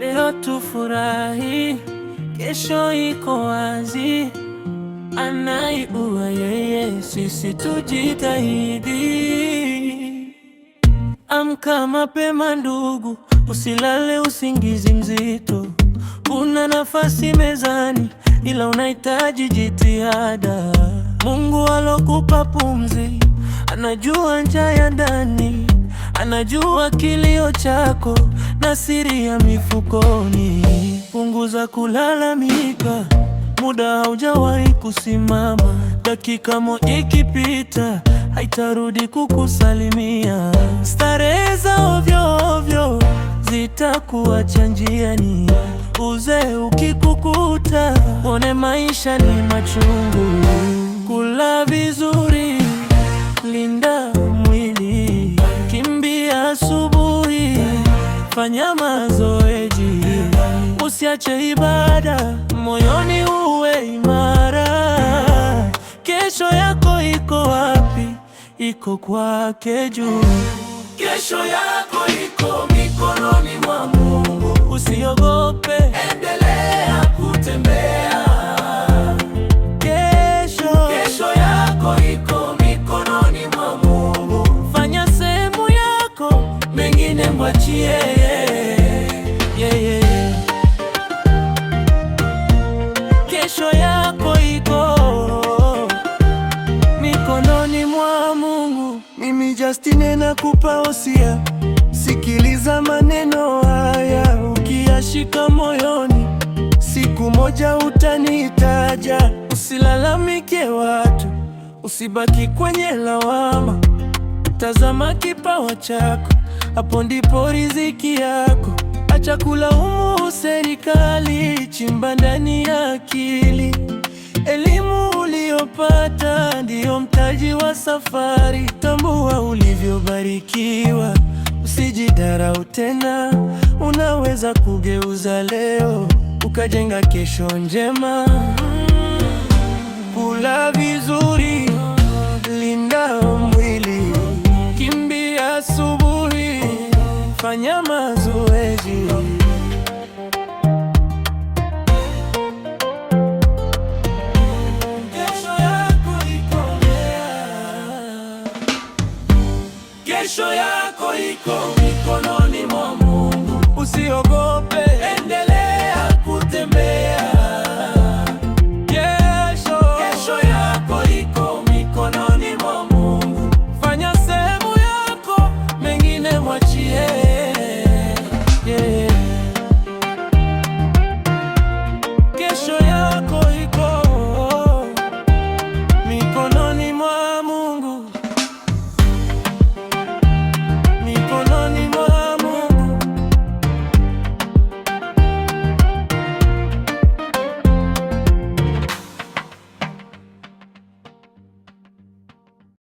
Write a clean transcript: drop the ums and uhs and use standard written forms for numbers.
Leo tufurahi, kesho iko wazi. Anaiua yeye, sisi tujitahidi. Amka mapema ndugu, usilale usingizi mzito. Kuna nafasi mezani, ila unahitaji jitihada. Mungu alokupa pumzi anajua njaa ya ndani, anajua kilio chako na siri ya mifukoni. Punguza kulalamika, muda haujawahi kusimama. Dakika moja ikipita haitarudi kukusalimia. Starehe za ovyo ovyo zitakuacha njiani. Uzee ukikukuta, one maisha ni machungu. Kula vizuri, linda mwili, kimbia asubuhi, fanya mazoezi. Usiache ibada, moyoni uwe imara. Kesho yako iko wapi? Iko kwake juu. Kesho yako iko mikononi mwa Mungu. Usiogope, endelea kutembea. Kesho yako iko mikononi mwa Mungu. Fanya sehemu yako, mengine mwachie yeye. Kesho yako iko mikononi mwa Mungu. Mimi Justine nakupa hosia, sikiliza maneno haya, ukiyashika moyoni, siku moja utanitaja. Usilalamike watu, usibaki kwenye lawama. Tazama kipawa chako, hapo ndipo riziki yako. Acha kulaumu serikali, chimba ndani ya akili. Elimu uliyopata ndiyo mtaji wa safari. Tambua ulivyobarikiwa, usijidharau tena. Unaweza kugeuza leo, ukajenga kesho njema. Kula vizuri, linda mwili, kimbia asubuhi, fanya mazoezi. Kesho yako iko mikononi mwa Mungu. Usiogope.